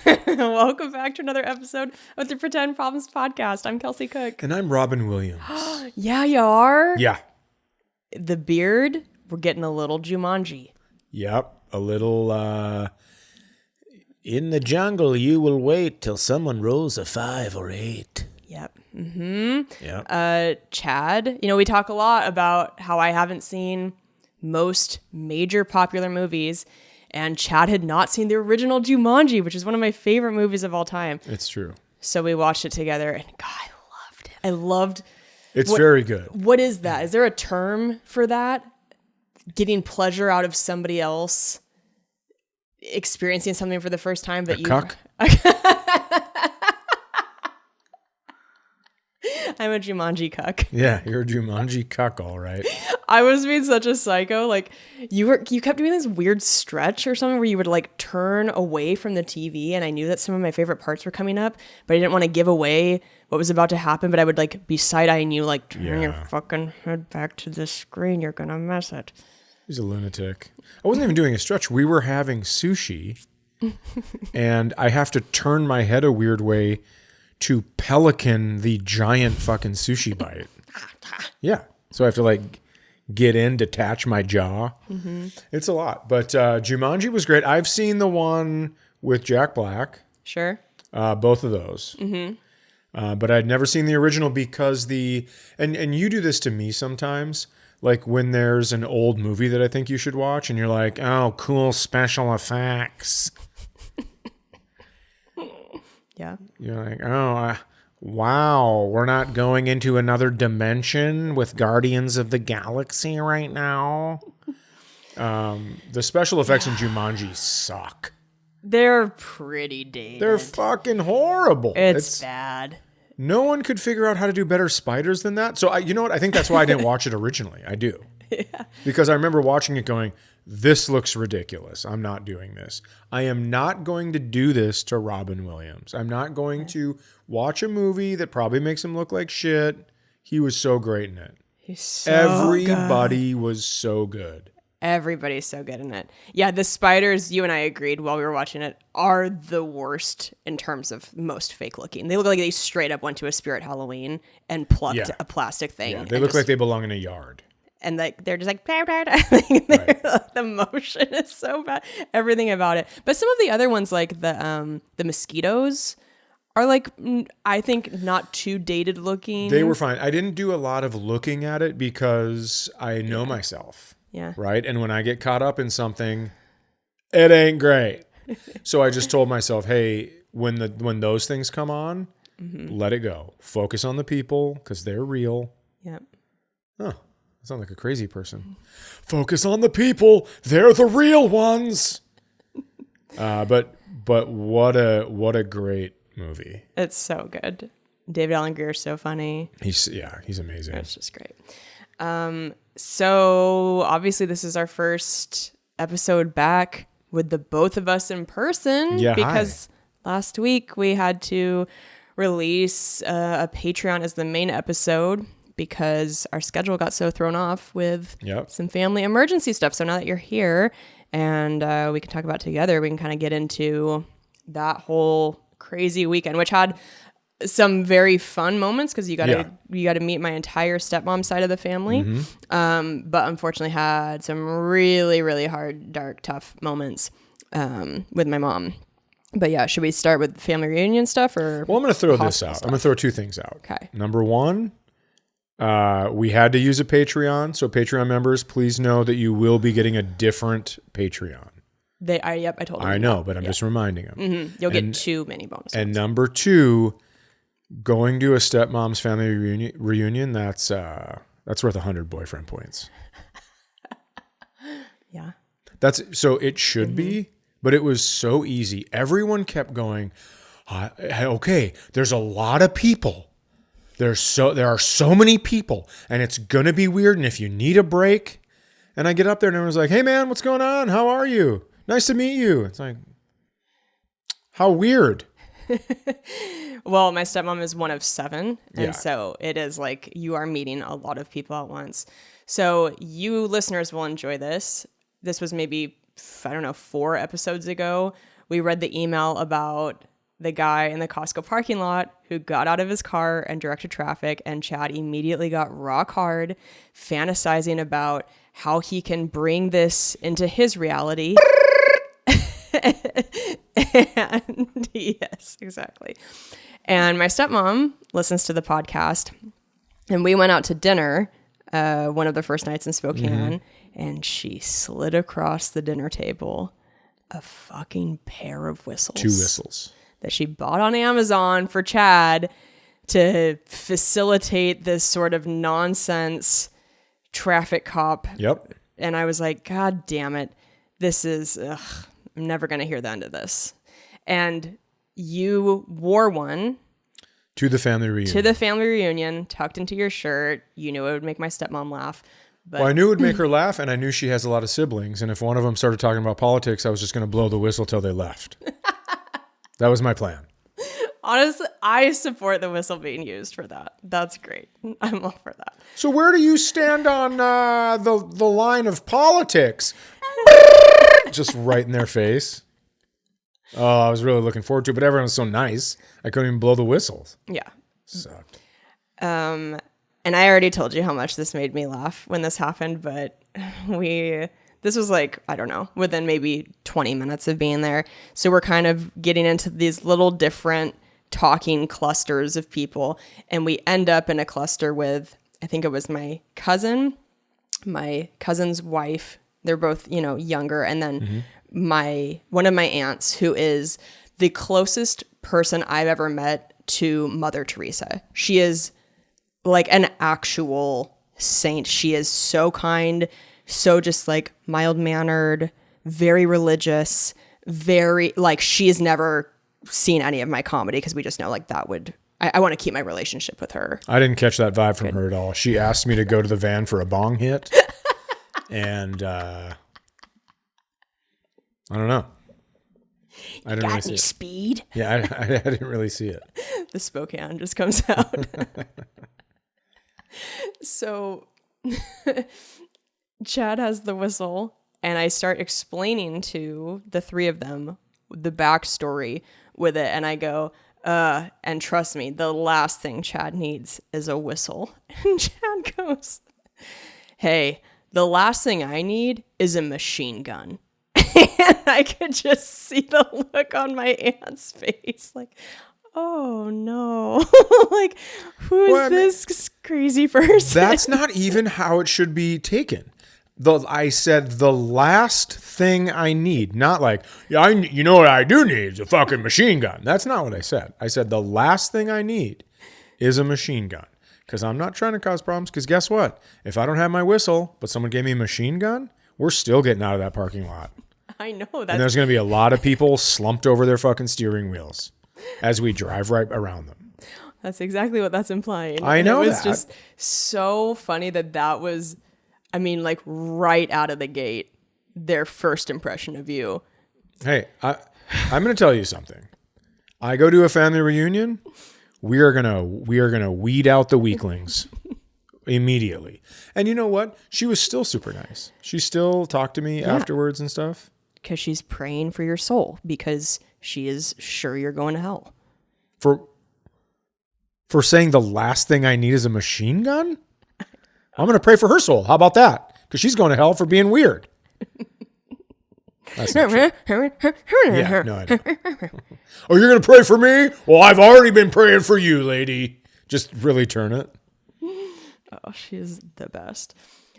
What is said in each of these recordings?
Welcome back to another episode of the Pretend Problems Podcast. I'm Kelsey Cook. And I'm Robin Williams. Yeah, you are? Yeah. The beard, we're getting a little Jumanji. Yep. A little, in the jungle, you will wait till someone rolls a 5 or 8. Yep. Mm-hmm. Yep. Chad, we talk a lot about how I haven't seen most major popular movies, and Chad had not seen the original Jumanji, which is one of my favorite movies of all time. It's true. So we watched it together, and God, I loved it. It's very good. What is that? Is there a term for that? Getting pleasure out of somebody else, experiencing something for the first time that cuck? I'm a Jumanji cuck. Yeah, you're a Jumanji cuck, all right. I was being such a psycho. Like you kept doing this weird stretch or something where you would like turn away from the TV, and I knew that some of my favorite parts were coming up, but I didn't want to give away what was about to happen. But I would like be side-eyeing you, like turn your fucking head back to the screen. You're gonna miss it. He's a lunatic. I wasn't even doing a stretch. We were having sushi, and I have to turn my head a weird way to pelican the giant fucking sushi bite. Yeah. So I have to like get in, detach my jaw. Mm-hmm. It's a lot. But Jumanji was great. I've seen the one with Jack Black. Sure. Both of those. Mm-hmm. But I'd never seen the original because and you do this to me sometimes. Like when there's an old movie that I think you should watch and you're like, oh, cool special effects. Yeah. You're like, oh, wow, we're not going into another dimension with Guardians of the Galaxy right now. The special effects in Jumanji suck. They're pretty dated. They're fucking horrible. It's bad. No one could figure out how to do better spiders than that. So, you know what? I think that's why I didn't watch it originally. I do. Yeah. Because I remember watching it going, this looks ridiculous. I'm not doing this. I am not going to do this to Robin Williams. I'm not going to watch a movie that probably makes him look like shit. He was so great in it. He's so Everybody was so good. Everybody's so good in it. Yeah, the spiders, you and I agreed while we were watching it, are the worst in terms of most fake looking. They look like they straight up went to a Spirit Halloween and plucked a plastic thing. Yeah, they look like they belong in a yard. And like they're just like, the motion is so bad. Everything about it. But some of the other ones, like the mosquitoes, are like, I think, not too dated looking. They were fine. I didn't do a lot of looking at it because I know myself. Yeah. Right. And when I get caught up in something, it ain't great. So I just told myself, hey, when those things come on, let it go. Focus on the people because they're real. Yep. Oh. Sound like a crazy person. Focus on the people. They're the real ones. But what a great movie. It's so good. David Allen Greer is so funny. He's amazing. It's just great. So obviously this is our first episode back with the both of us in person. Yeah, because last week we had to release a Patreon as the main episode, because our schedule got so thrown off with some family emergency stuff. So now that you're here and we can talk about it together, we can kind of get into that whole crazy weekend, which had some very fun moments because you got to meet my entire stepmom side of the family. Mm-hmm. But unfortunately had some really, really hard, dark, tough moments with my mom. But yeah, should we start with family reunion stuff or? Well, I'm going to throw this out. I'm going to throw two things out. Okay. Number one, we had to use a Patreon. So Patreon members, please know that you will be getting a different Patreon. I told them. I know, but I'm just reminding them. Mm-hmm. You'll get too many bonus And ones. number two, going to a stepmom's family reunion, that's worth 100 boyfriend points. Yeah. So it should be, but it was so easy. Everyone kept going, okay, there's a lot of people. There are so many people, and it's gonna be weird. And if you need a break, and I get up there and everyone's like, "Hey man, what's going on? How are you? Nice to meet you." It's like, how weird. Well, my stepmom is one of 7, and so it is like you are meeting a lot of people at once. So you listeners will enjoy this. This was maybe, I don't know, 4 episodes ago we read the email about the guy in the Costco parking lot who got out of his car and directed traffic, and Chad immediately got rock hard, fantasizing about how he can bring this into his reality. And yes, exactly. And my stepmom listens to the podcast, and we went out to dinner one of the first nights in Spokane, and she slid across the dinner table a fucking pair of whistles. 2 whistles. That she bought on Amazon for Chad to facilitate this sort of nonsense traffic cop. Yep. And I was like, God damn it. This is, I'm never going to hear the end of this. And you wore one. To the family reunion. Tucked into your shirt. You knew it would make my stepmom laugh. But Well, I knew it would make her laugh, and I knew she has a lot of siblings. And if one of them started talking about politics, I was just going to blow the whistle till they left. That was my plan. Honestly, I support the whistle being used for that. That's great. I'm all for that. So where do you stand on the line of politics? Just right in their face. Oh, I was really looking forward to it, but everyone was so nice. I couldn't even blow the whistles. Yeah. Sucked. And I already told you how much this made me laugh when this happened, but this was like, I don't know, within maybe 20 minutes of being there. So we're kind of getting into these little different talking clusters of people. And we end up in a cluster with, I think it was my cousin's wife. They're both, younger. And then one of my aunts, who is the closest person I've ever met to Mother Teresa. She is like an actual saint. She is so kind, so just like mild-mannered, very religious, very like she has never seen any of my comedy because we just know like that would I want to keep my relationship with her. I didn't catch that vibe from her at all. She asked me to go to the van for a bong hit, and I don't know. I didn't really see it. Speed? Yeah, I didn't really see it. The Spokane just comes out. So Chad has the whistle, and I start explaining to the 3 of them the backstory with it, and I go, and trust me, the last thing Chad needs is a whistle. And Chad goes, hey, the last thing I need is a machine gun. And I could just see the look on my aunt's face, like, oh no, like, who is this crazy person? That's not even how it should be taken. I said the last thing I need, not like, you know what I do need is a fucking machine gun. That's not what I said. I said the last thing I need is a machine gun, because I'm not trying to cause problems. Because guess what? If I don't have my whistle, but someone gave me a machine gun, we're still getting out of that parking lot. I know that. And there's going to be a lot of people slumped over their fucking steering wheels as we drive right around them. That's exactly what that's implying. I know it was just so funny that was, I mean, like right out of the gate, their first impression of you. Hey, I'm going to tell you something. I go to a family reunion. We are gonna weed out the weaklings immediately. And you know what? She was still super nice. She still talked to me afterwards and stuff. Because she's praying for your soul, because she is sure you're going to hell. For saying the last thing I need is a machine gun? I'm going to pray for her soul. How about that? Because she's going to hell for being weird. That's not true. Yeah, no, I know. Oh, you're going to pray for me? Well, I've already been praying for you, lady. Just really turn it. Oh, she is the best.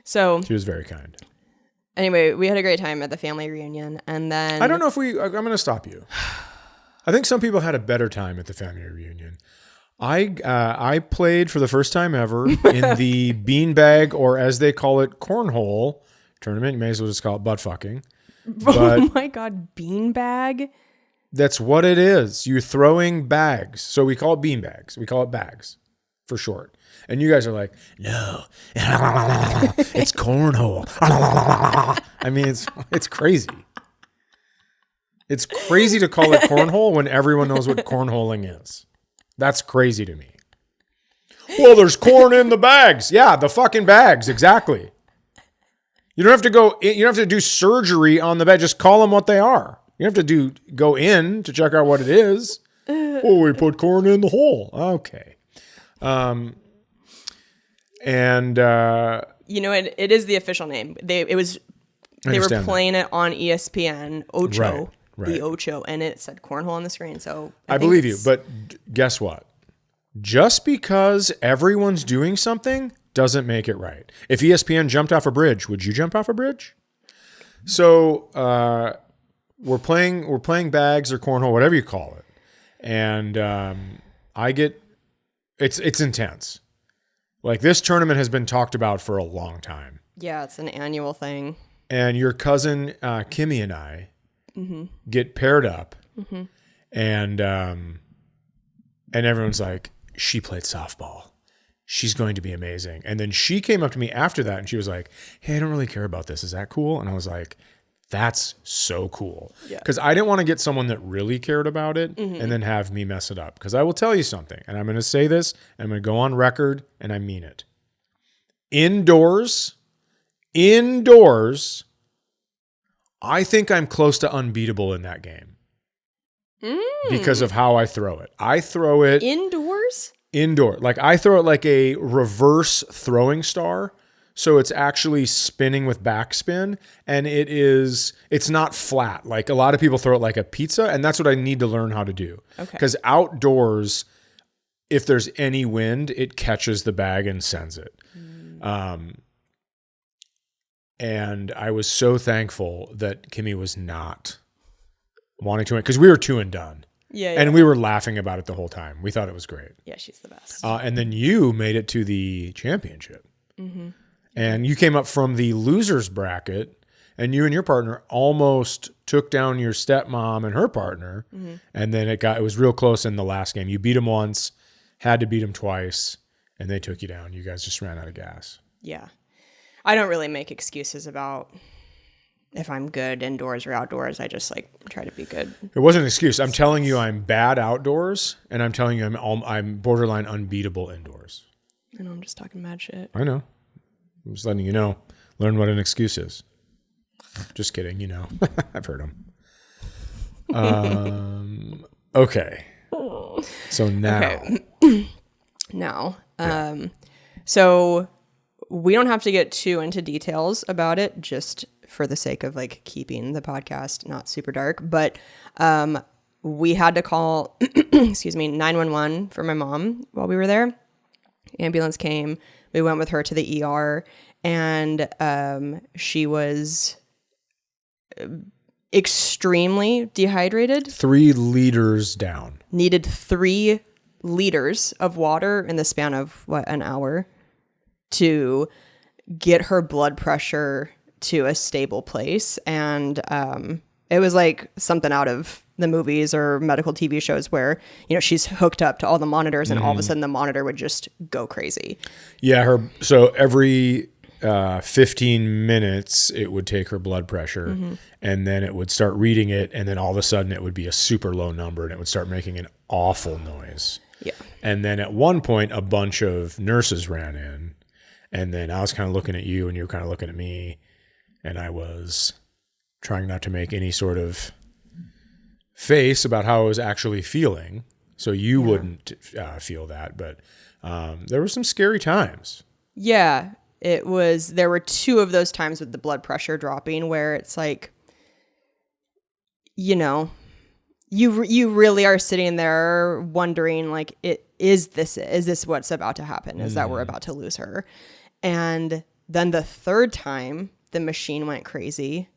So she was very kind. Anyway, we had a great time at the family reunion, and then I don't know if I'm going to stop you. I think some people had a better time at the family reunion. I played for the first time ever in the beanbag, or as they call it, cornhole tournament. You may as well just call it butt fucking. But oh my God, beanbag? That's what it is. You're throwing bags. So we call it beanbags. We call it bags for short. And you guys are like, no, it's cornhole. I mean, it's crazy. It's crazy to call it cornhole when everyone knows what cornholing is. That's crazy to me. Well, there's corn in the bags. Yeah, the fucking bags. Exactly. You don't have to do surgery on the bag. Just call them what they are. You have to go in to check out what it is. Oh, we put corn in the hole. Okay. It is the official name. They were playing it on ESPN Ocho, right. the Ocho, and it said cornhole on the screen. So I believe you, but guess what? Just because everyone's doing something doesn't make it right. If ESPN jumped off a bridge, would you jump off a bridge? So we're playing bags or cornhole, whatever you call it, and it's intense. Like, this tournament has been talked about for a long time. Yeah, it's an annual thing. And your cousin Kimmy and I get paired up, and everyone's like, she played softball. She's going to be amazing. And then she came up to me after that, and she was like, hey, I don't really care about this. Is that cool? And I was like, that's so cool. Because I didn't want to get someone that really cared about it and then have me mess it up. Because I will tell you something, and I'm going to say this, and I'm going to go on record, and I mean it. Indoors, I think I'm close to unbeatable in that game. Because of how I throw it. I throw it... Indoor. Like, I throw it like a reverse throwing star. So it's actually spinning with backspin, and it's not flat. Like, a lot of people throw it like a pizza, and that's what I need to learn how to do. Okay. Because outdoors, if there's any wind, it catches the bag and sends it. And I was so thankful that Kimmy was not wanting to win, because we were 2 and done. Yeah. And we were laughing about it the whole time. We thought it was great. Yeah, she's the best. And then you made it to the championship. And you came up from the losers bracket, and you and your partner almost took down your stepmom and her partner. And then it was real close in the last game. You beat them once, had to beat them twice, and they took you down. You guys just ran out of gas. Yeah. I don't really make excuses about if I'm good indoors or outdoors. I just try to be good. It wasn't an excuse. I'm telling you I'm bad outdoors, and I'm telling you I'm borderline unbeatable indoors. I know, I'm just talking mad shit. I know. I'm just letting you know. Learn what an excuse is. Just kidding, I've heard them. Okay. So now. Okay. Now. So we don't have to get too into details about it, just for the sake of keeping the podcast not super dark. But we had to call, 911 for my mom while we were there. Ambulance came. We went with her to the ER, and she was extremely dehydrated. 3 liters down. Needed 3 liters of water in the span of, an hour to get her blood pressure to a stable place. And it was like something out of the movies or medical TV shows where, she's hooked up to all the monitors and all of a sudden the monitor would just go crazy. Yeah. So every 15 minutes it would take her blood pressure and then it would start reading it. And then all of a sudden it would be a super low number and it would start making an awful noise. Yeah. And then at one point a bunch of nurses ran in, and then I was kind of looking at you and you were kind of looking at me, and I was trying not to make any sort of face about how I was actually feeling, so you wouldn't feel that. But there were some scary times. Yeah, it was. There were 2 of those times with the blood pressure dropping where it's like, you really are sitting there wondering, is this what's about to happen? Is that we're about to lose her? And then the 3rd time the machine went crazy,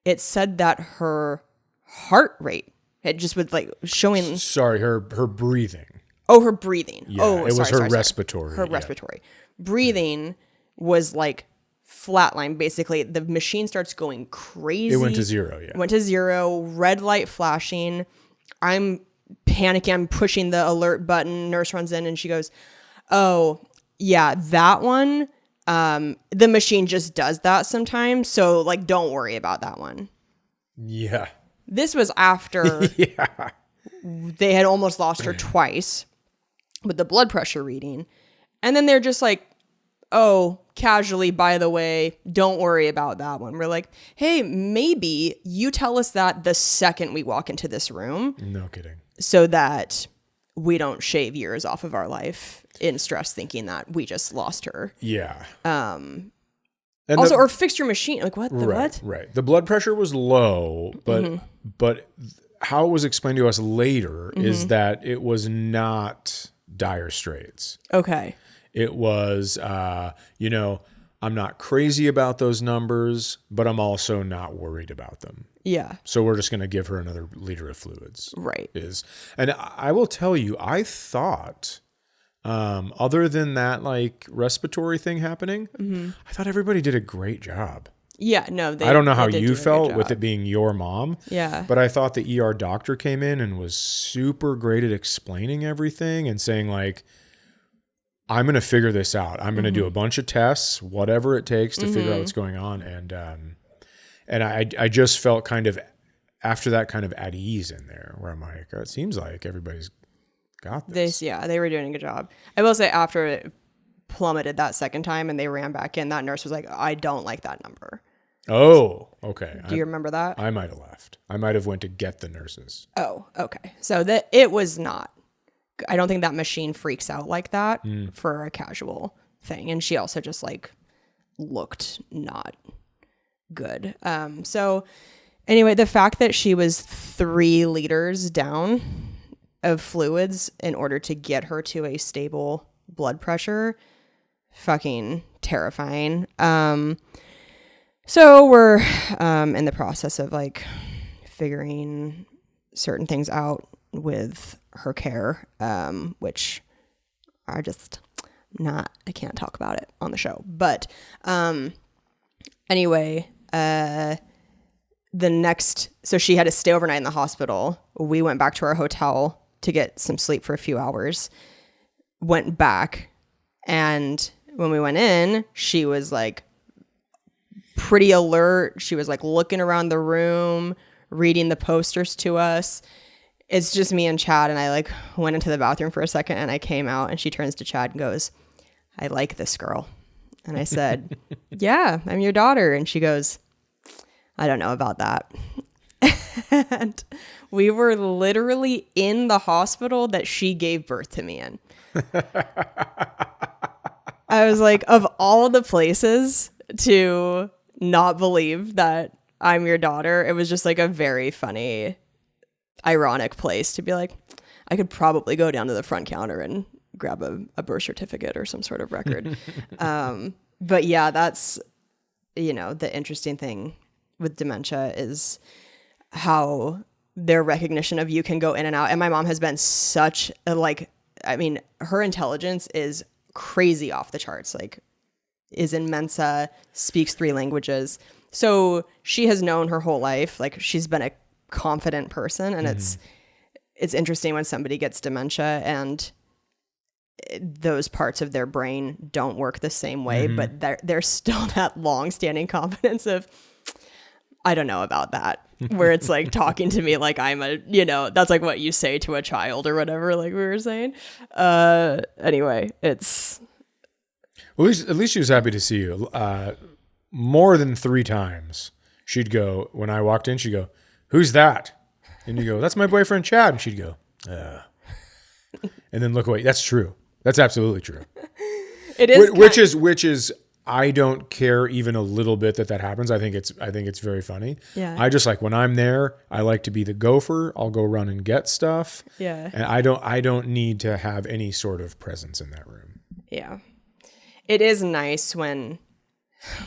it said that her heart rate, it just was showing. Sorry, her breathing. Oh, her breathing. Yeah, it was her respiratory. Her respiratory. Breathing was flatline. Basically, the machine starts going crazy. It went to 0, yeah. Went to 0, red light flashing. I'm panicking. I'm pushing the alert button. Nurse runs in and she goes, oh, yeah, that one, the machine just does that sometimes. So don't worry about that one. Yeah. This was after they had almost lost her twice with the blood pressure reading. And then they're just like, oh, casually, by the way, don't worry about that one. We're like, hey, maybe you tell us that the second we walk into this room. No kidding. So that we don't shave years off of our life in stress thinking that we just lost her. Yeah. And also, or fix your machine. Like, what? What? Right. The blood pressure was low, but how it was explained to us later is that it was not dire straits. Okay. It was, I'm not crazy about those numbers, but I'm also not worried about them. Yeah. So we're just going to give her another liter of fluids. Right. And I will tell you, I thought, other than that like respiratory thing happening, I thought everybody did a great job. Yeah, no. I don't know how you felt with it being your mom. Yeah. But I thought the ER doctor came in and was super great at explaining everything and saying like, I'm going to figure this out. I'm going to do a bunch of tests, whatever it takes to figure out what's going on. And I just felt kind of after that kind of at ease in there where I'm like, oh, it seems like everybody's got this. They were doing a good job. I will say after it plummeted that second time and they ran back in, that nurse was like, I don't like that number. Oh, okay. Do you remember that? I might have left. I might have went to get the nurses. Oh, okay. So that it was not. I don't think that machine freaks out like that for a casual thing. And she also just like looked not good. So anyway, the fact that she was 3 liters down of fluids in order to get her to a stable blood pressure, fucking terrifying. So we're in the process of like figuring certain things out with her care, which are just not, I can't talk about it on the show. But anyway, so she had to stay overnight in the hospital. We went back to our hotel to get some sleep for a few hours, went back, and when we went in, she was like pretty alert. She was like looking around the room, reading the posters to us. It's just me and Chad, and I like went into the bathroom for a second and I came out and she turns to Chad and goes, I like this girl. And I said, yeah, I'm your daughter. And she goes, I don't know about that. And we were literally in the hospital that she gave birth to me in. I was like, of all the places to not believe that I'm your daughter, it was just like a very funny, ironic place to be like, I could probably go down to the front counter and grab a birth certificate or some sort of record. But yeah, that's, the interesting thing with dementia is how their recognition of you can go in and out. And my mom has been such a, her intelligence is crazy off the charts, like is in Mensa, speaks 3 languages. So she has known her whole life, like she's been a confident person. And it's interesting when somebody gets dementia and those parts of their brain don't work the same way, but there's still that long-standing confidence of, I don't know about that, where it's like talking to me like I'm that's like what you say to a child or whatever, like we were saying. Anyway, it's... Well, at least she was happy to see you. More than 3 times, she'd go, when I walked in, she'd go, who's that? And you go, that's my boyfriend, Chad. And she'd go, and then look away. That's true. That's absolutely true. It is. Which is, I don't care even a little bit that happens. I think it's very funny. Yeah. I just like when I'm there, I like to be the gopher. I'll go run and get stuff. Yeah. And I don't need to have any sort of presence in that room. Yeah. It is nice when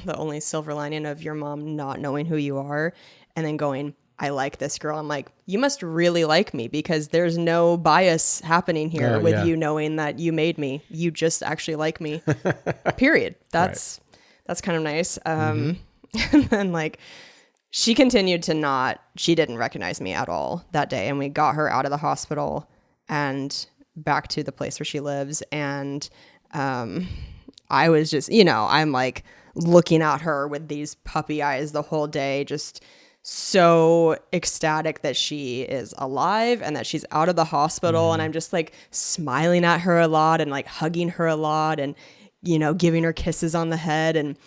the only silver lining of your mom not knowing who you are and then going, I like this girl. I'm like, you must really like me because there's no bias happening here with you knowing that you made me. You just actually like me. Period. That's kind of nice. And then like she continued to she didn't recognize me at all that day. And we got her out of the hospital and back to the place where she lives. And I was just, I'm like looking at her with these puppy eyes the whole day, just so ecstatic that she is alive and that she's out of the hospital. And I'm just like smiling at her a lot and like hugging her a lot and giving her kisses on the head. And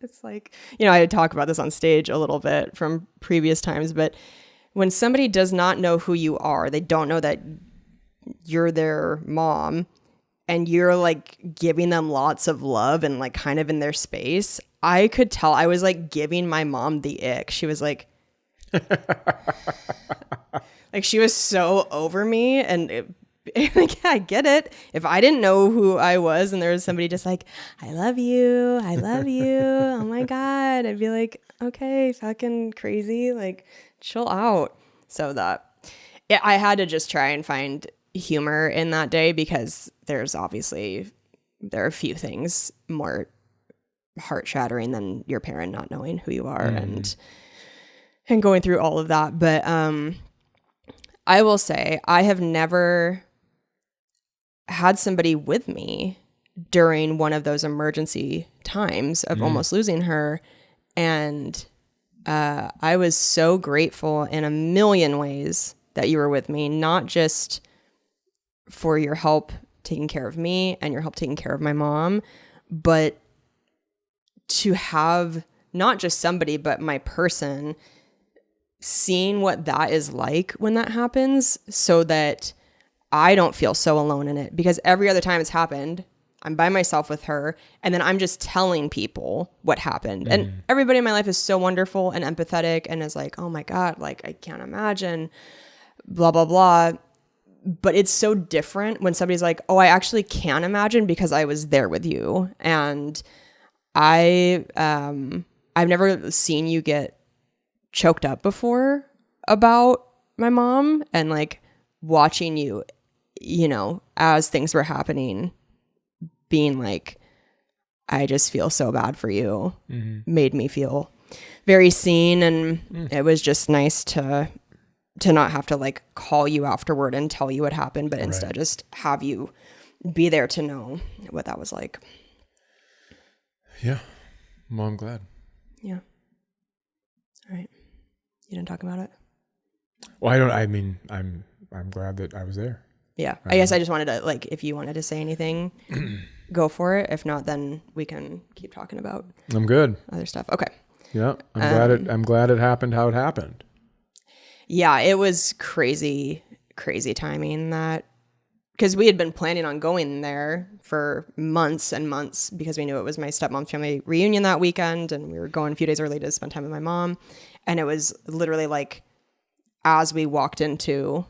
it's like, I talk about this on stage a little bit from previous times, but when somebody does not know who you are, they don't know that you're their mom, and you're like giving them lots of love and like kind of in their space, I could tell I was like giving my mom the ick. She was like, like she was so over me, and like, I get it. If I didn't know who I was and there was somebody just like, I love you, oh my God, I'd be like, okay, fucking crazy, like chill out. So I had to just try and find humor in that day, because there are a few things more heart-shattering than your parent not knowing who you are and going through all of that. But I will say I have never had somebody with me during one of those emergency times of almost losing her, and I was so grateful in a million ways that you were with me, not just for your help taking care of me and your help taking care of my mom, but to have not just somebody, but my person seeing what that is like when that happens, so that I don't feel so alone in it. Because every other time it's happened, I'm by myself with her, and then I'm just telling people what happened. And everybody in my life is so wonderful and empathetic and is like, oh my God, like I can't imagine, blah, blah, blah. But it's so different when somebody's like, oh, I actually can imagine because I was there with you. And I've never seen you get choked up before about my mom, and like watching you, as things were happening, being like, I just feel so bad for you, made me feel very seen. And it was just nice to not have to like call you afterward and tell you what happened, but instead just have you be there to know what that was like. Yeah. Well, I'm glad. Yeah. All right. You didn't talk about it? Well, I'm glad that I was there. Yeah. I guess I just wanted to, like, if you wanted to say anything, go for it. If not, then we can keep talking about I'm good. Other stuff. Okay. Yeah. I'm glad it happened how it happened. Yeah, it was crazy timing, that, because we had been planning on going there for months and months, because we knew it was my stepmom's family reunion that weekend, and we were going a few days early to spend time with my mom. And it was literally like, as we walked into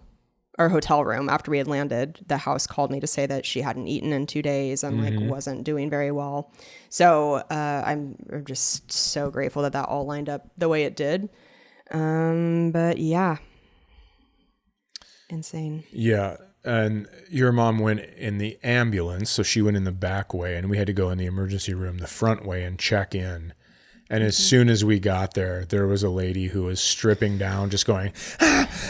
our hotel room after we had landed, the house called me to say that she hadn't eaten in 2 days and like wasn't doing very well. So I'm just so grateful that all lined up the way it did. But yeah, insane. Yeah. And your mom went in the ambulance, so she went in the back way, and we had to go in the emergency room the front way and check in. And as soon as we got there, there was a lady who was stripping down, just going,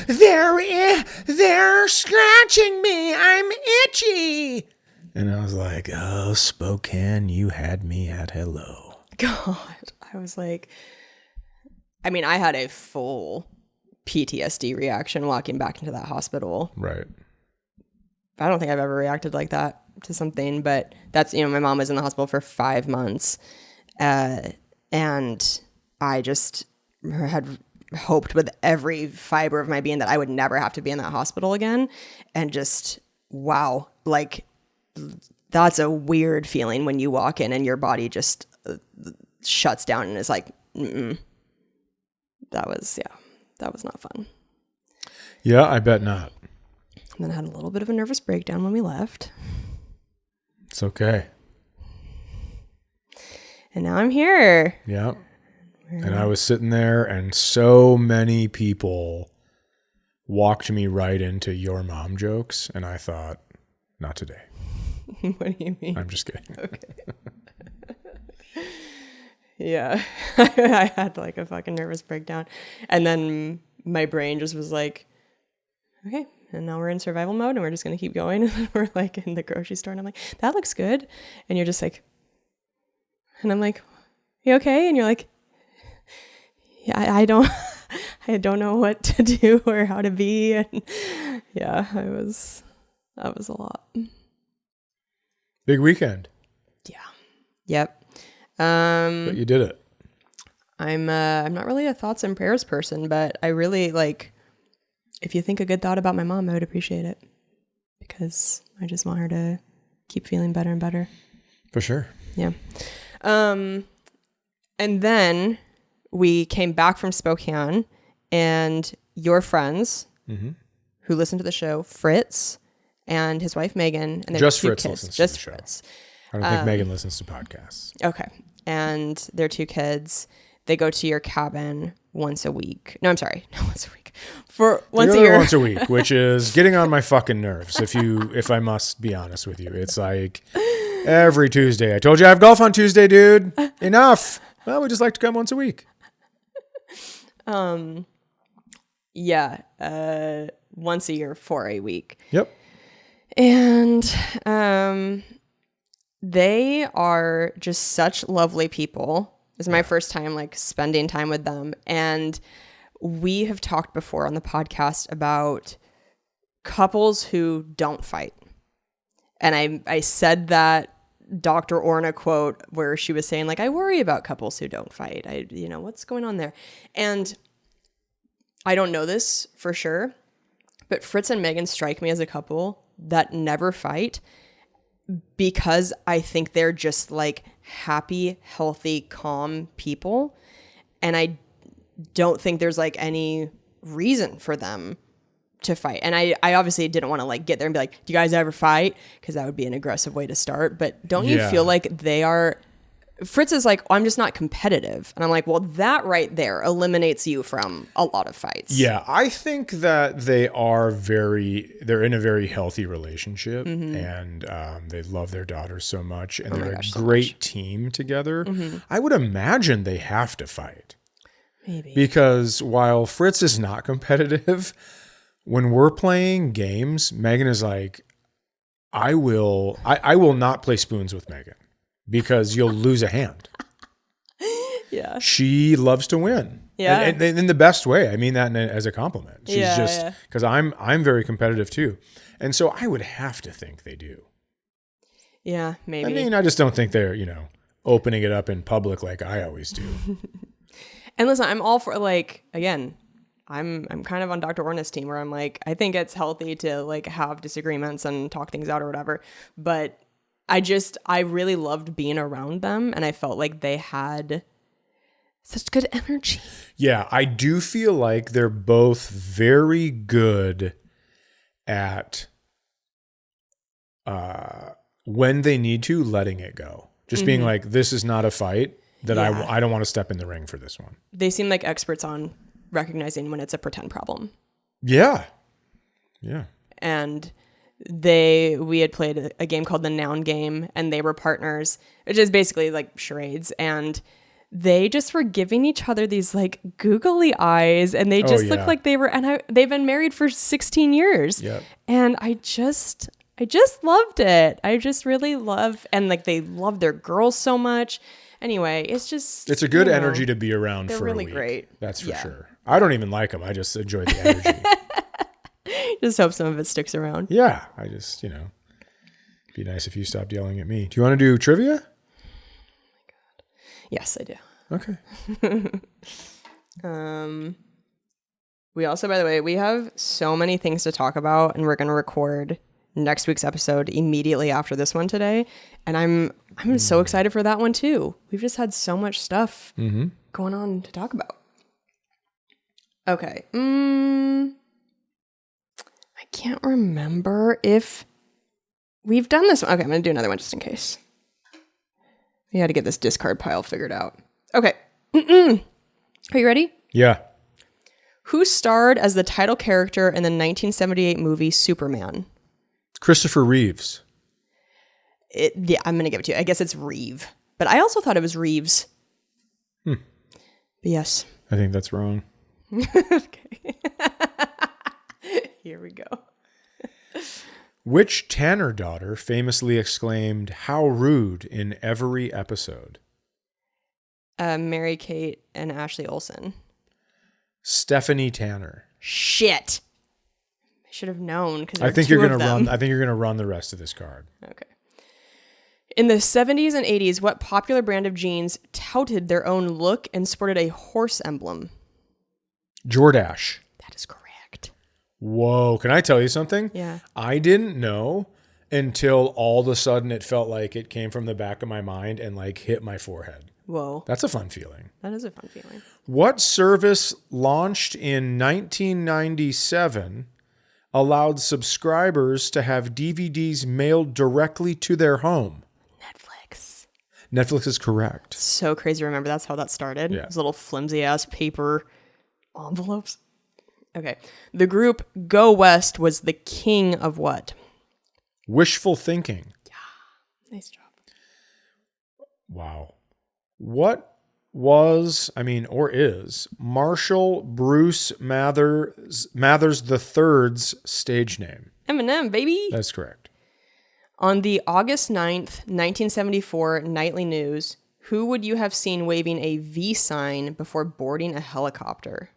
they're scratching me, I'm itchy. And I was like, oh, Spokane, you had me at hello. God, I was like, I had a full PTSD reaction walking back into that hospital. Right. I don't think I've ever reacted like that to something, but that's, my mom was in the hospital for 5 months. And I just had hoped with every fiber of my being that I would never have to be in that hospital again. And just, wow, like that's a weird feeling when you walk in and your body just shuts down and is like, that was not fun. Yeah, I bet not. And then I had a little bit of a nervous breakdown when we left. It's okay. And now I'm here. Yeah. And I was sitting there, and so many people walked me right into your mom jokes, and I thought, not today. What do you mean? I'm just kidding. Okay. Yeah. I had like a fucking nervous breakdown. And then my brain just was like, okay, and now we're in survival mode and we're just going to keep going. And we're like in the grocery store and I'm like, that looks good. And you're just like, and I'm like, you okay? And you're like, yeah, I don't know what to do or how to be. And yeah, that was a lot. Big weekend. Yeah. Yep. But you did it. I'm not really a thoughts and prayers person, but I really like, if you think a good thought about my mom, I would appreciate it, because I just want her to keep feeling better and better. For sure. Yeah. And then we came back from Spokane, and your friends who listen to the show, Fritz and his wife Megan, and their just two Fritz kids. listens Just to the show. Fritz. I don't think Megan listens to podcasts. Okay. And their two kids, they go to your cabin once a week. No, I'm sorry. Not once a week. For once a year. Once a week, which is getting on my fucking nerves, if I must be honest with you. It's like every Tuesday. I told you I have golf on Tuesday, dude. Enough. Well, we just like to come once a week. Yeah. Once a year for a week. Yep. And they are just such lovely people. This is my first time like spending time with them. And we have talked before on the podcast about couples who don't fight. And I said that Dr. Orna quote where she was saying like, I worry about couples who don't fight. What's going on there? And I don't know this for sure, but Fritz and Megan strike me as a couple that never fight, because I think they're just like happy, healthy, calm people. And I don't think there's like any reason for them to fight. And I obviously didn't want to like get there and be like, do you guys ever fight? Because that would be an aggressive way to start. But don't you feel like they are... Fritz is like, I'm just not competitive. And I'm like, well, that right there eliminates you from a lot of fights. Yeah, I think that they're in a very healthy relationship, and they love their daughter so much, and they're a great team together. I would imagine they have to fight. Maybe. Because while Fritz is not competitive, when we're playing games, Megan is like, I will not play spoons with Megan, because you'll lose a hand. Yeah. She loves to win. Yeah. And in the best way. I mean that as a compliment. She's because I'm very competitive too. And so I would have to think they do. Yeah, maybe. I mean, I just don't think they're, opening it up in public like I always do. And listen, I'm all for like, again, I'm kind of on Dr. Orna's team where I'm like, I think it's healthy to like have disagreements and talk things out or whatever. But I really loved being around them, and I felt like they had such good energy. Yeah, I do feel like they're both very good at when they need to letting it go. Just being like, this is not a fight that I don't want to step in the ring for this one. They seem like experts on recognizing when it's a pretend problem. Yeah. Yeah. And we had played a game called the Noun Game, and they were partners, which is basically like charades, and they just were giving each other these like googly eyes, and they just looked like they were, and they've been married for 16 years. Yep. And I just loved it. I just really love, and like they love their girls so much. Anyway, it's a good energy to be around for really a week. Great. That's for sure. I don't even like them. I just enjoy the energy. Just hope some of it sticks around. Yeah. I just, be nice if you stopped yelling at me. Do you want to do trivia? Oh my God. Yes, I do. Okay. We also, by the way, we have so many things to talk about, and we're going to record next week's episode immediately after this one today. And I'm so excited for that one too. We've just had so much stuff going on to talk about. Okay. I can't remember if we've done this one. Okay, I'm going to do another one just in case. We had to get this discard pile figured out. Okay. Are you ready? Yeah. Who starred as the title character in the 1978 movie Superman? Christopher Reeves. Yeah, I'm going to give it to you. I guess it's Reeve. But I also thought it was Reeves. But yes. I think that's wrong. Okay. Here we go. Which Tanner daughter famously exclaimed, "How rude," in every episode? Mary Kate and Ashley Olsen. Stephanie Tanner. Shit. I should have known, because I think you're gonna run the rest of this card. Okay. In the 70s and 80s, what popular brand of jeans touted their own look and sported a horse emblem? Jordache. That is correct. Whoa. Can I tell you something? Yeah. I didn't know until all of a sudden it felt like it came from the back of my mind and like hit my forehead. Whoa. That's a fun feeling. That is a fun feeling. What service launched in 1997 allowed subscribers to have DVDs mailed directly to their home? Netflix. Netflix is correct. So crazy to remember that's how that started. Yeah. Those little flimsy ass paper envelopes. Okay. The group Go West was the king of what? Wishful thinking. Yeah. Nice job. Wow. What was, or is, Marshall Bruce Mathers III's stage name? Eminem, baby. That's correct. On the August 9th, 1974 Nightly News, who would you have seen waving a V sign before boarding a helicopter?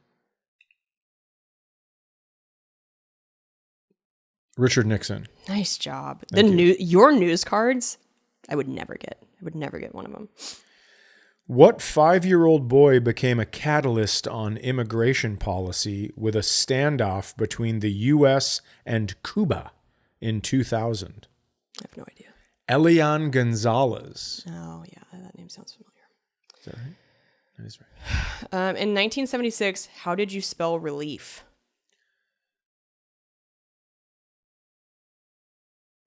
Richard Nixon. Nice job. Thank you. Your news cards, I would never get. I would never get one of them. What 5-year-old boy became a catalyst on immigration policy with a standoff between the U.S. and Cuba in 2000? I have no idea. Elian Gonzalez. Oh, yeah. That name sounds familiar. Is that right? That is right. In 1976, how did you spell relief?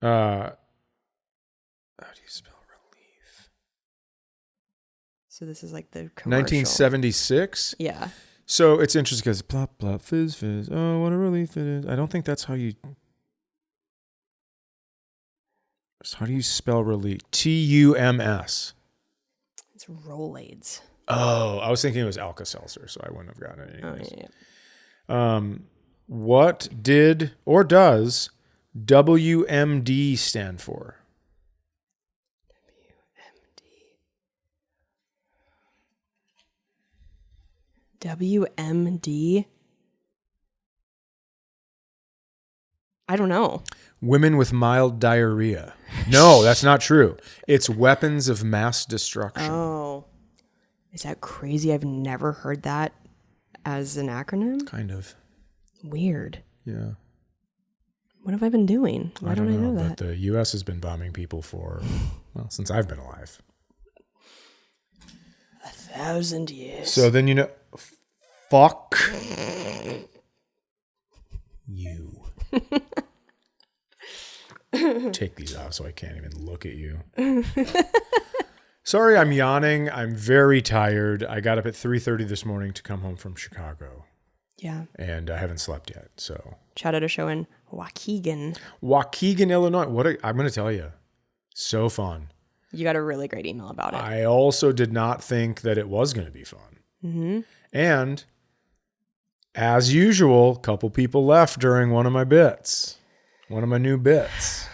How do you spell relief? So this is like the commercial. 1976? Yeah. So it's interesting because plop, plop, fizz, fizz. Oh, what a relief it is. I don't think that's how you... So how do you spell relief? T-U-M-S. It's Rolaids. Oh, I was thinking it was Alka-Seltzer, so I wouldn't have gotten it anyways. Oh, yeah. What did or does WMD stand for? WMD? I don't know. Women with mild diarrhea. No, that's not true. It's weapons of mass destruction. Oh. Is that crazy? I've never heard that as an acronym. Kind of. Weird. Yeah. What have I been doing? Why don't I know that? But the U.S. has been bombing people since I've been alive. 1,000 years. So then fuck you. Take these off so I can't even look at you. Sorry, I'm yawning. I'm very tired. I got up at 3:30 this morning to come home from Chicago. Yeah. And I haven't slept yet. So Chat at a show in Waukegan, Illinois. I'm going to tell you, so fun. You got a really great email about it. I also did not think that it was going to be fun. Mm-hmm. And as usual, a couple people left during one of my new bits.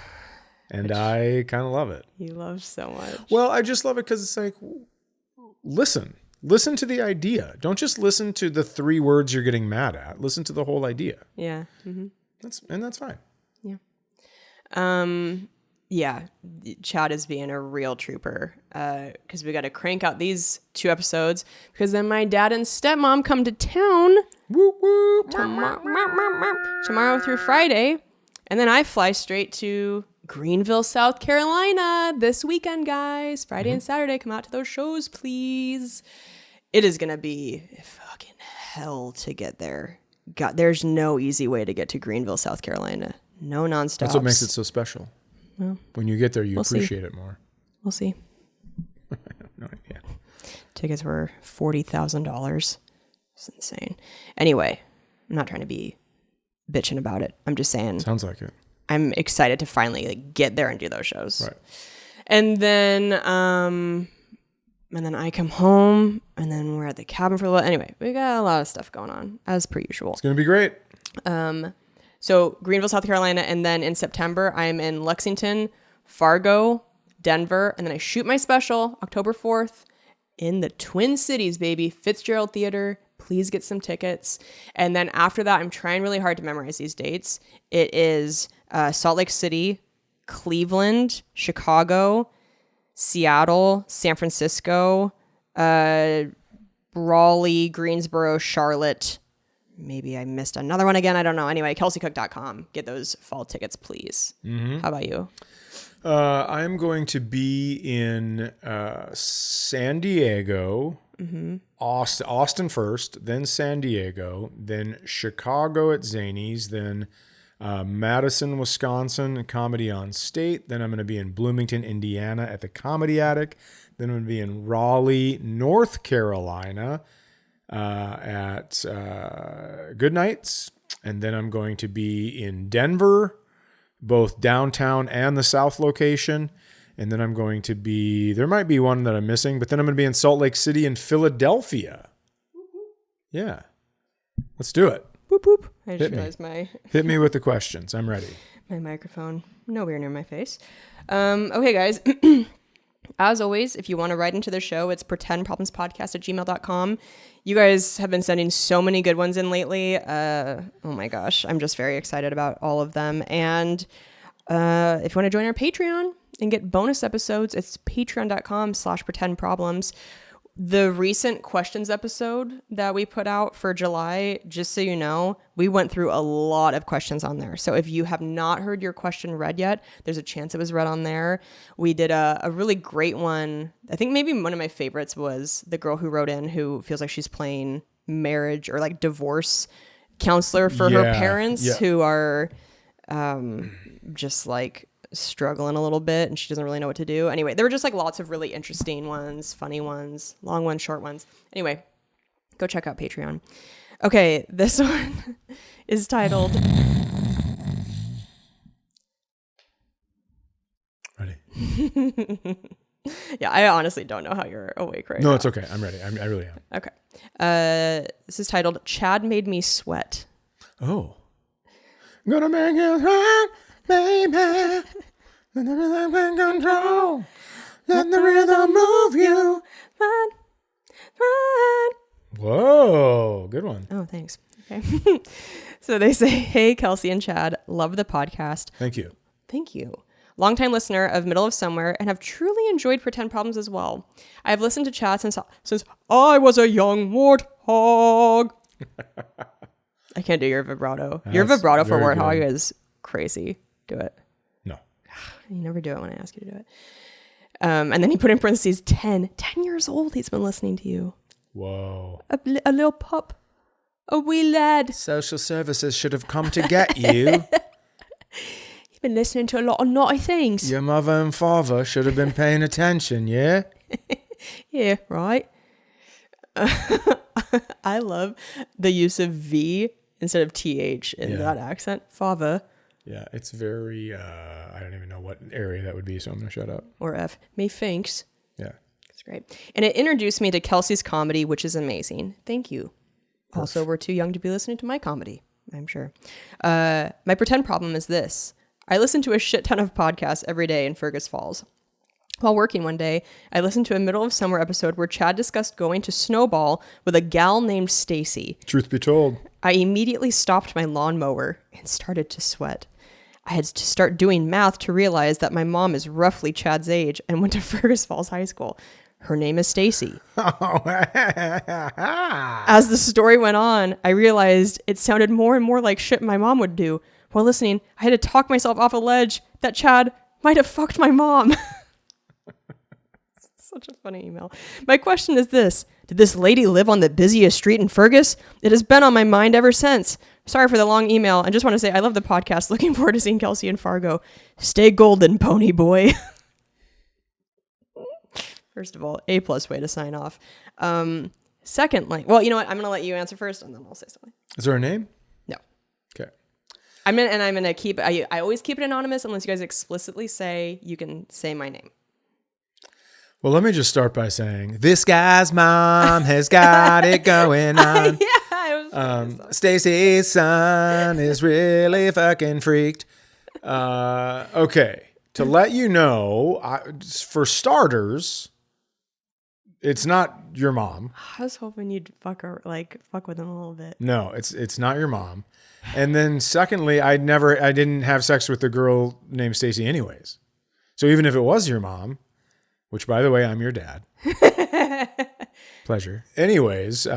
And I kind of love it. You love so much. Well, I just love it because it's like, listen to the idea. Don't just listen to the 3 words you're getting mad at. Listen to the whole idea. Yeah. Mm-hmm. That's fine. Yeah. Yeah. Chad is being a real trooper because we got to crank out these 2 episodes because then my dad and stepmom come to town tomorrow through Friday. And then I fly straight to Greenville, South Carolina this weekend, guys. Friday and Saturday. Come out to those shows, please. It is going to be fucking hell to get there. God, there's no easy way to get to Greenville, South Carolina. No nonstops. That's what makes it so special. Well, when you get there, you appreciate it more. We'll see. I have no idea. Tickets were $40,000. It's insane. Anyway, I'm not trying to be bitching about it. I'm just saying. Sounds like it. I'm excited to finally get there and do those shows. Right. And then I come home and then we're at the cabin for a little. Anyway, we got a lot of stuff going on as per usual. It's going to be great. So Greenville, South Carolina. And then in September, I'm in Lexington, Fargo, Denver. And then I shoot my special October 4th in the Twin Cities, baby. Fitzgerald Theater. Please get some tickets. And then after that, I'm trying really hard to memorize these dates. It is Salt Lake City, Cleveland, Chicago, Seattle, San Francisco, Raleigh, Greensboro, Charlotte. Maybe I missed another one again. I don't know. Anyway, kelseycook.com. Get those fall tickets, please. Mm-hmm. How about you? I'm going to be in San Diego, Austin first, then San Diego, then Chicago at Zanies, then Madison, Wisconsin, Comedy on State. Then I'm going to be in Bloomington, Indiana at the Comedy Attic. Then I'm going to be in Raleigh, North Carolina at Good Nights. And then I'm going to be in Denver, both downtown and the South location. And then I'm going to be, there might be one that I'm missing, but then I'm going to be in Salt Lake City and Philadelphia. Yeah. Let's do it. Boop, boop. I just realized Hit me with the questions. I'm ready. My microphone nowhere near my face. Okay, guys. As always, if you want to write into the show, it's pretendproblemspodcast@gmail.com. You guys have been sending so many good ones in lately. Oh my gosh. I'm just very excited about all of them. And if you want to join our Patreon and get bonus episodes, it's patreon.com/pretendproblems. The recent questions episode that we put out for July, just so you know, we went through a lot of questions on there. So if you have not heard your question read yet, there's a chance it was read on there. We did a really great one. I think maybe one of my favorites was the girl who wrote in who feels like she's playing marriage or like divorce counselor for her parents who are just like struggling a little bit and she doesn't really know what to do. Anyway, there were just like lots of really interesting ones, funny ones, long ones, short ones. Anyway, go check out Patreon. Okay, this one is titled Ready. Yeah, I honestly don't know how you're awake right now. No, it's okay. I'm ready. I really am. Okay. This is titled Chad Made Me Sweat. Oh. I'm gonna make you sweat, baby. Let the rhythm control. Let the rhythm move you. Run. Whoa, good one. Oh, thanks. Okay. So they say, hey, Kelsey and Chad, love the podcast. Thank you. Thank you. Longtime listener of Middle of Somewhere and have truly enjoyed Pretend Problems as well. I have listened to Chad since I was a young warthog. I can't do your vibrato. Your vibrato for warthog is crazy. Do it. No. You never do it when I ask you to do it. And then he put in parentheses 10 years old. He's been listening to you. Whoa. A little pup. A wee lad. Social services should have come to get you. You've been listening to a lot of naughty things. Your mother and father should have been paying attention, yeah? Yeah, right. I love the use of V instead of TH in that accent. Father. Yeah, it's very, I don't even know what area that would be, so I'm going to shut up. Or F. Methinks. Yeah. It's great. And it introduced me to Kelsey's comedy, which is amazing. Thank you. Perf. Also, we're too young to be listening to my comedy, I'm sure. My pretend problem is this. I listen to a shit ton of podcasts every day in Fergus Falls. While working one day, I listened to a Middle of Summer episode where Chad discussed going to Snowball with a gal named Stacy. Truth be told. I immediately stopped my lawnmower and started to sweat. I had to start doing math to realize that my mom is roughly Chad's age and went to Fergus Falls High School. Her name is Stacy. As the story went on, I realized it sounded more and more like shit my mom would do. While listening, I had to talk myself off a ledge that Chad might have fucked my mom. Such a funny email. My question is this. Did this lady live on the busiest street in Fergus? It has been on my mind ever since. Sorry for the long email. I just want to say I love the podcast. Looking forward to seeing Kelsey and Fargo. Stay golden, pony boy. First of all, A+ way to sign off. Secondly, well, you know what? I'm going to let you answer first and then I'll say something. Is there a name? No. Okay. I'm going to keep, I always keep it anonymous unless you guys explicitly say you can say my name. Well, let me just start by saying this guy's mom has got it going on. Stacy's son is really fucking freaked. Okay, to let you know, for starters, it's not your mom. I was hoping you'd fuck with him a little bit. No, it's not your mom. And then secondly, I didn't have sex with the girl named Stacy anyways. So even if it was your mom, which, by the way, I'm your dad. Pleasure. Anyways,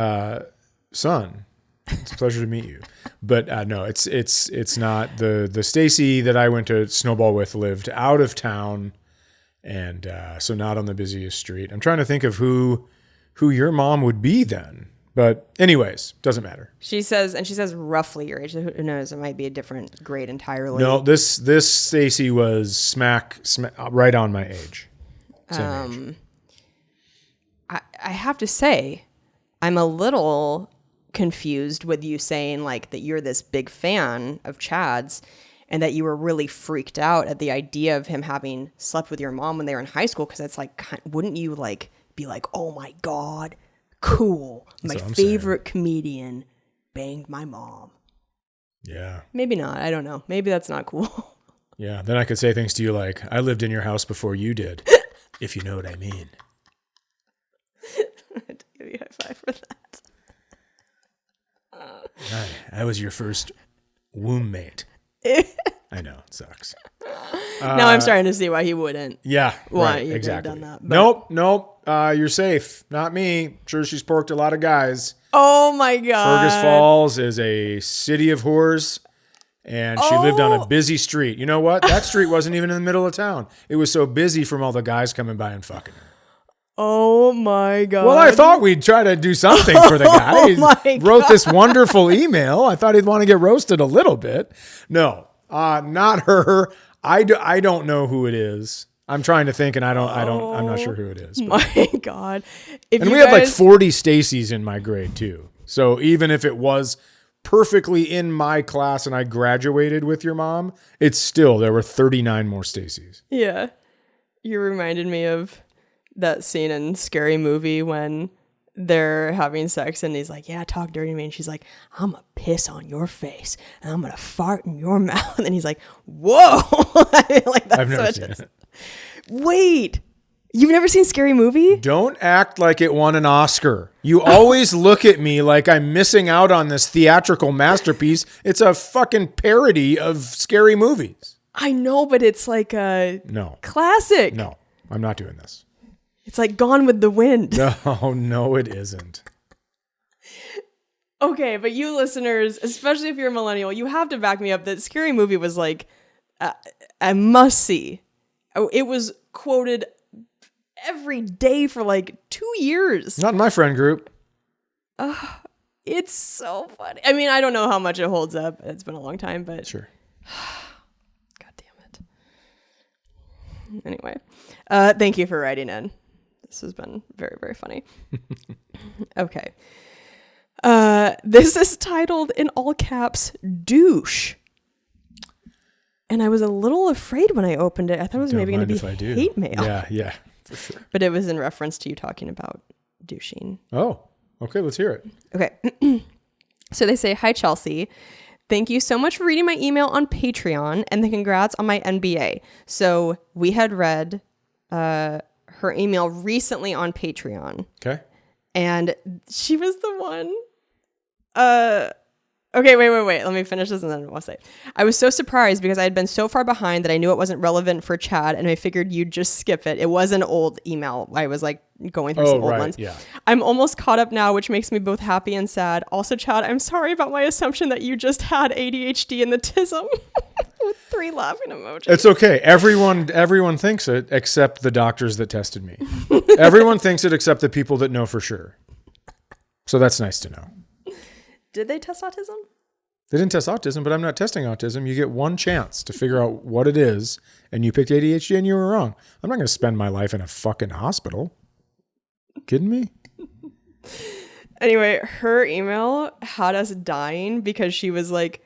son, it's a pleasure to meet you. But no, it's not. The Stacy that I went to snowball with lived out of town, and so not on the busiest street. I'm trying to think of who your mom would be then. But anyways, doesn't matter. She says roughly your age. Who knows? It might be a different grade entirely. No, this Stacy was smack right on my age. Same age. I have to say, I'm a little confused with you saying like that you're this big fan of Chad's and that you were really freaked out at the idea of him having slept with your mom when they were in high school. Because it's like, wouldn't you like be like, oh my God, cool. My favorite comedian banged my mom. Yeah. Maybe not. I don't know. Maybe that's not cool. Yeah. Then I could say things to you like, I lived in your house before you did, if you know what I mean. I have to give you a high five for that. I was your first womb mate. I know, it sucks. Now I'm starting to see why he wouldn't. Yeah, right, exactly. Done that, nope. You're safe. Not me. Sure, she's porked a lot of guys. Oh my God. Fergus Falls is a city of whores, and she lived on a busy street. You know what? That street wasn't even in the middle of town. It was so busy from all the guys coming by and fucking her. Oh my God. Well, I thought we'd try to do something for the guy. He wrote this wonderful email. I thought he'd want to get roasted a little bit. No, not her. I don't know who it is. I'm trying to think, and I'm not sure who it is. But. My God. And we had like 40 Stacys in my grade too. So even if it was perfectly in my class and I graduated with your mom, there were 39 more Stacys. Yeah. You reminded me of that scene in Scary Movie when they're having sex and he's like, yeah, talk dirty to me. And she's like, I'm going to piss on your face and I'm going to fart in your mouth. And he's like, whoa. I've never seen it. Wait, you've never seen Scary Movie? Don't act like it won an Oscar. You always look at me like I'm missing out on this theatrical masterpiece. It's a fucking parody of scary movies. I know, but it's like a classic. No, I'm not doing this. It's like Gone with the Wind. No, it isn't. Okay, but you listeners, especially if you're a millennial, you have to back me up that Scary Movie was like a must-see. It was quoted every day for like 2 years. Not in my friend group. It's so funny. I mean, I don't know how much it holds up. It's been a long time, but... Sure. God damn it. Anyway, thank you for writing in. This has been very, very funny. Okay. This is titled in all caps, douche. And I was a little afraid when I opened it. I thought it was maybe going to be hate mail. Yeah, for sure. But it was in reference to you talking about douching. Oh, okay. Let's hear it. Okay. So they say, hi, Chelsea. Thank you so much for reading my email on Patreon and the congrats on my NBA. So we had read her email recently on Patreon. Okay. And she was the one. Okay, wait. Let me finish this and then I'll say. I was so surprised because I had been so far behind that I knew it wasn't relevant for Chad and I figured you'd just skip it. It was an old email. I was like going through some old ones. Yeah. I'm almost caught up now, which makes me both happy and sad. Also, Chad, I'm sorry about my assumption that you just had ADHD and the tism. With 3 laughing emojis. It's okay. Everyone thinks it except the doctors that tested me. Everyone thinks it except the people that know for sure. So that's nice to know. Did they test autism? They didn't test autism, but I'm not testing autism. You get one chance to figure out what it is, and you picked ADHD and you were wrong. I'm not going to spend my life in a fucking hospital. Kidding me? Anyway, her email had us dying because she was like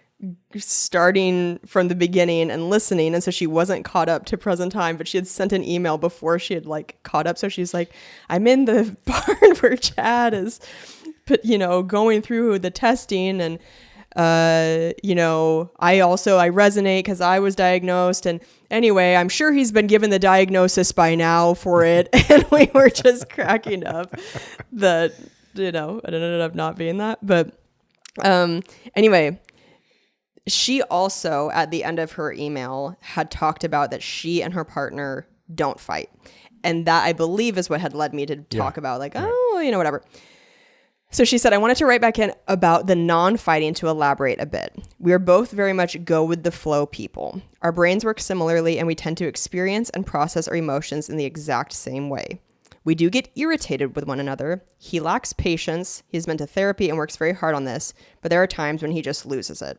starting from the beginning and listening, and so she wasn't caught up to present time, but she had sent an email before she had like caught up. So she's like, I'm in the part where Chad is going through the testing, and I resonate because I was diagnosed, and anyway, I'm sure he's been given the diagnosis by now for it. And we were just cracking up that it ended up not being that. But anyway, she also, at the end of her email, had talked about that she and her partner don't fight. And that, I believe, is what had led me to talk about like, whatever. So she said, I wanted to write back in about the non-fighting to elaborate a bit. We are both very much go with the flow people. Our brains work similarly, and we tend to experience and process our emotions in the exact same way. We do get irritated with one another. He lacks patience. He's been to therapy and works very hard on this, but there are times when he just loses it.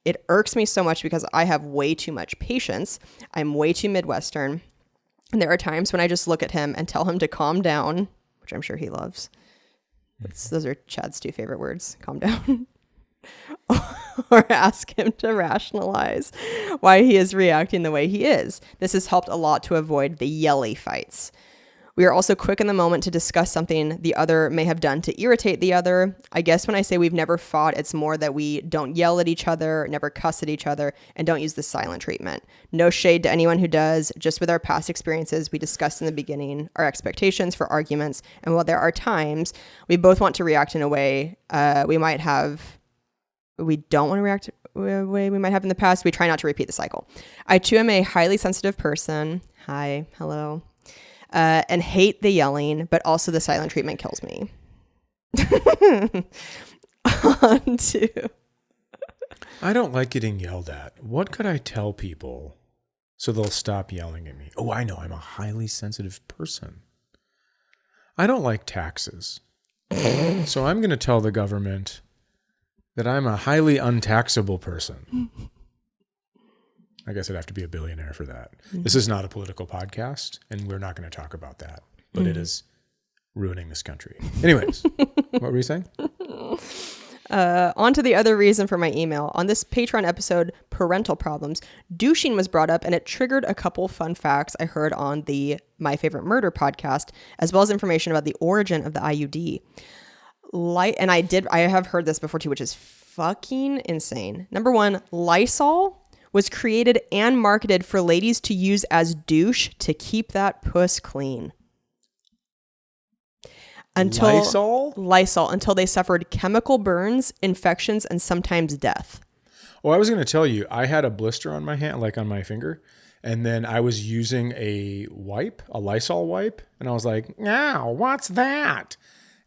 It irks me so much because I have way too much patience. I'm way too Midwestern. And there are times when I just look at him and tell him to calm down, which I'm sure he loves. Those are Chad's 2 favorite words. Calm down. Or ask him to rationalize why he is reacting the way he is. This has helped a lot to avoid the yelly fights. We are also quick in the moment to discuss something the other may have done to irritate the other. I guess when I say we've never fought, it's more that we don't yell at each other, never cuss at each other, and don't use the silent treatment. No shade to anyone who does. Just with our past experiences, we discussed in the beginning our expectations for arguments. And while there are times we both want to react in a way we don't want to react a way we might have in the past, we try not to repeat the cycle. I too am a highly sensitive person. Hi, hello. And hate the yelling, but also the silent treatment kills me. On to... I don't like getting yelled at. What could I tell people so they'll stop yelling at me? Oh, I know. I'm a highly sensitive person. I don't like taxes. So I'm going to tell the government that I'm a highly untaxable person. I guess I'd have to be a billionaire for that. Mm-hmm. This is not a political podcast, and we're not going to talk about that. But it is ruining this country. Anyways, what were you saying? On to the other reason for my email. On this Patreon episode, Parental Problems, douching was brought up, and it triggered a couple fun facts I heard on the My Favorite Murder podcast, as well as information about the origin of the IUD. And I have heard this before too, which is fucking insane. Number 1, Lysol was created and marketed for ladies to use as douche to keep that puss clean. Lysol, until they suffered chemical burns, infections, and sometimes death. Well, I was going to tell you, I had a blister on my hand, like on my finger, and then I was using a Lysol wipe, and I was like, "Now, what's that?"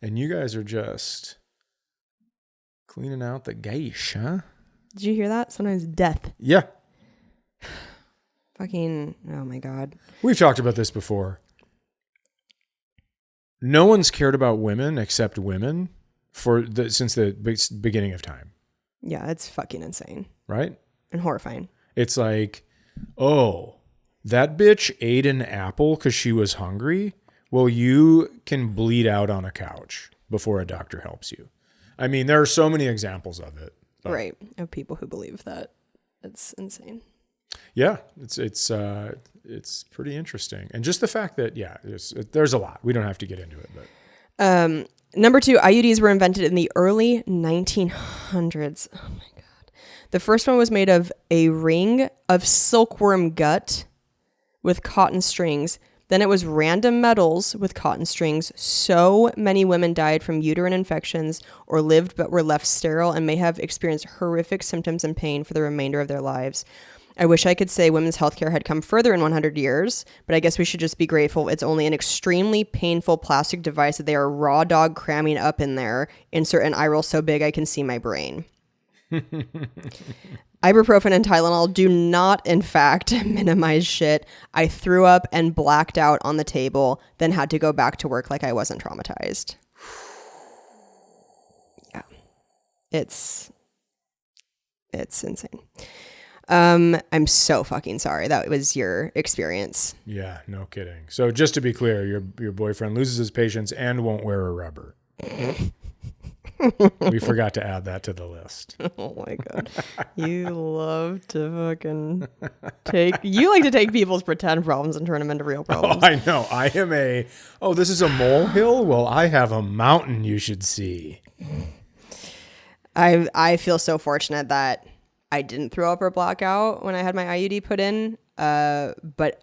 And you guys are just cleaning out the geish, huh? Did you hear that? Sometimes death. Yeah. Fucking, oh my God. We've talked about this before. No one's cared about women except women since the beginning of time. Yeah, it's fucking insane. Right? And horrifying. It's like, oh, that bitch ate an apple because she was hungry? Well, you can bleed out on a couch before a doctor helps you. I mean, there are so many examples of it. Right. Of people who believe that. It's insane. Yeah, it's pretty interesting. And just the fact that, there's a lot. We don't have to get into it. But Number 2, IUDs were invented in the early 1900s. Oh my God. The first one was made of a ring of silkworm gut with cotton strings. Then it was random metals with cotton strings. So many women died from uterine infections or lived but were left sterile and may have experienced horrific symptoms and pain for the remainder of their lives. I wish I could say women's healthcare had come further in 100 years, but I guess we should just be grateful it's only an extremely painful plastic device that they are raw dog cramming up in there. Insert an eye roll so big I can see my brain. Ibuprofen and Tylenol do not, in fact, minimize shit. I threw up and blacked out on the table, then had to go back to work like I wasn't traumatized. Yeah. It's insane. I'm so fucking sorry that was your experience. Yeah, no kidding. So just to be clear, your boyfriend loses his patience and won't wear a rubber. We forgot to add that to the list. Oh my God. You love to fucking you like to take people's pretend problems and turn them into real problems. Oh, I know. I am this is a molehill? Well, I have a mountain you should see. I feel so fortunate that I didn't throw up or black out when I had my IUD put in. But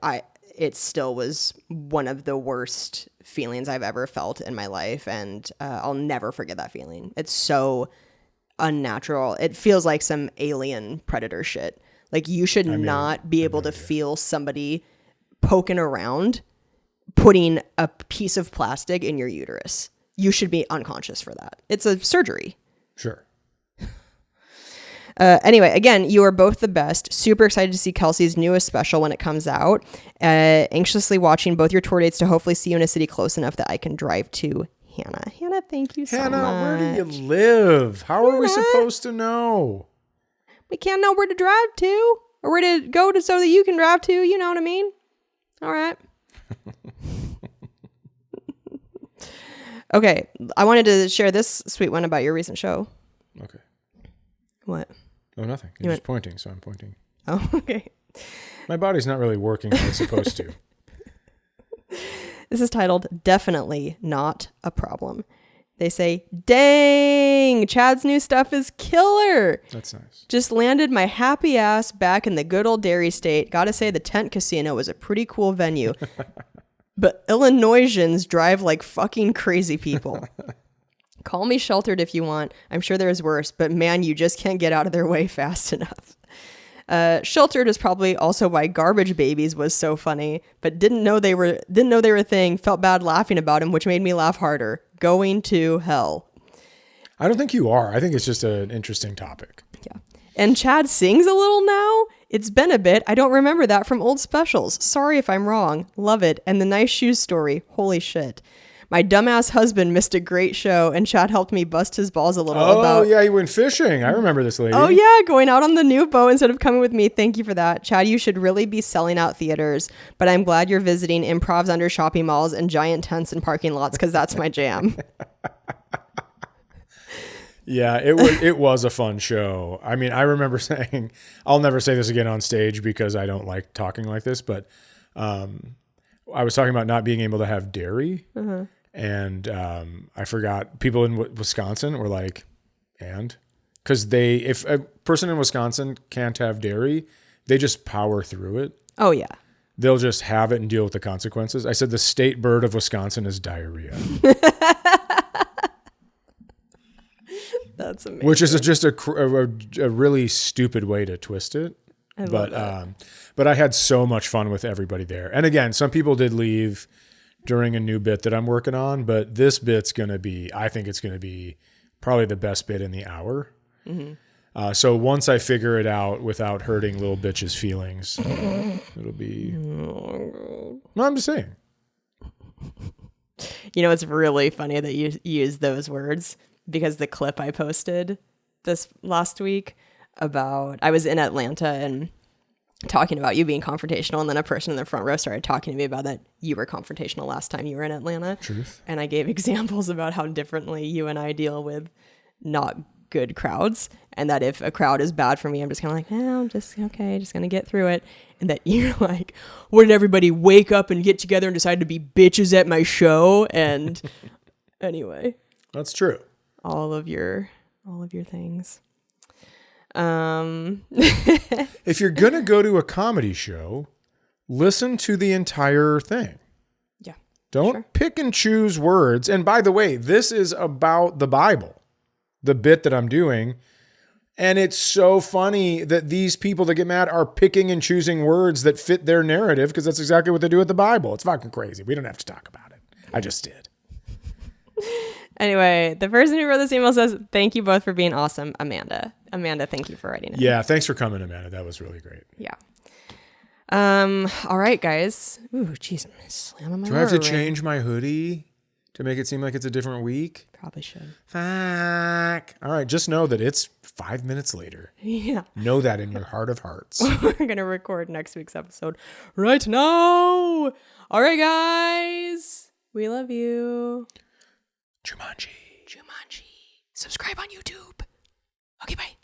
it still was one of the worst feelings I've ever felt in my life. And I'll never forget that feeling. It's so unnatural. It feels like some alien predator shit. Like you should not be able to feel somebody poking around, putting a piece of plastic in your uterus. You should be unconscious for that. It's a surgery. Sure. Anyway, again, you are both the best. Super excited to see Kelsey's newest special when it comes out. Anxiously watching both your tour dates to hopefully see you in a city close enough that I can drive to. Hannah, thank you so much. Hannah, where do you live? How are we supposed to know? We can't know where to drive to or where to go to so that you can drive to. You know what I mean? All right. Okay. I wanted to share this sweet one about your recent show. Okay. What? Oh, nothing. You're just pointing, so I'm pointing. Oh, okay. My body's not really working how it's supposed to. This is titled Definitely Not a Problem. They say, dang, Chad's new stuff is killer. That's nice. Just landed my happy ass back in the good old Dairy State. Gotta say, the Tent Casino was a pretty cool venue. But Illinoisans drive like fucking crazy people. Call me sheltered if you want. I'm sure there's worse, but man, you just can't get out of their way fast enough. Sheltered is probably also why Garbage Babies was so funny, but didn't know they were a thing. Felt bad laughing about him, which made me laugh harder. Going to hell. I don't think you are. I think it's just an interesting topic. Yeah. And Chad sings a little now. It's been a bit. I don't remember that from old specials. Sorry if I'm wrong. Love it. And the nice shoes story. Holy shit. My dumbass husband missed a great show, and Chad helped me bust his balls a little about... Oh, yeah, he went fishing. I remember this lady. Oh, yeah, going out on the new boat instead of coming with me. Thank you for that. Chad, you should really be selling out theaters, but I'm glad you're visiting improvs under shopping malls and giant tents and parking lots, because that's my jam. Yeah, it was a fun show. I mean, I remember saying, I'll never say this again on stage because I don't like talking like this, but I was talking about not being able to have dairy. Uh-huh. And I forgot, people in Wisconsin were like, and? Because if a person in Wisconsin can't have dairy, they just power through it. Oh, yeah. They'll just have it and deal with the consequences. I said the state bird of Wisconsin is diarrhea. That's amazing. Which is just a really stupid way to twist it. But I had so much fun with everybody there. And again, some people did leave during a new bit that I'm working on, but this bit's I think it's going to be probably the best bit in the hour. Mm-hmm. So once I figure it out without hurting little bitch's feelings, it'll be, no, I'm just saying. You know, it's really funny that you use those words because the clip I posted this last week about, I was in Atlanta and talking about you being confrontational, and then a person in the front row started talking to me about that you were confrontational last time you were in Atlanta. Truth. And I gave examples about how differently you and I deal with not good crowds, and that if a crowd is bad for me, I'm just kind of like, I'm just okay, just gonna get through it. And that you're like, wouldn't everybody wake up and get together and decide to be bitches at my show? And anyway, that's true. All of your things. If you're going to go to a comedy show, listen to the entire thing. Yeah. Don't pick and choose words. And by the way, this is about the Bible, the bit that I'm doing. And it's so funny that these people that get mad are picking and choosing words that fit their narrative, because that's exactly what they do with the Bible. It's fucking crazy. We don't have to talk about it. I just did. Anyway, the person who wrote this email says, thank you both for being awesome, Amanda. Amanda, thank you for writing it. Yeah, thanks for coming, Amanda. That was really great. Yeah. All right, guys. Ooh, jeez, I'm slamming my Do I have to change my hoodie to make it seem like it's a different week? Probably should. Fuck. All right, just know that it's 5 minutes later. Yeah. Know that in your heart of hearts. We're going to record next week's episode right now. All right, guys. We love you. Jumanji. Subscribe on YouTube. Okay, bye.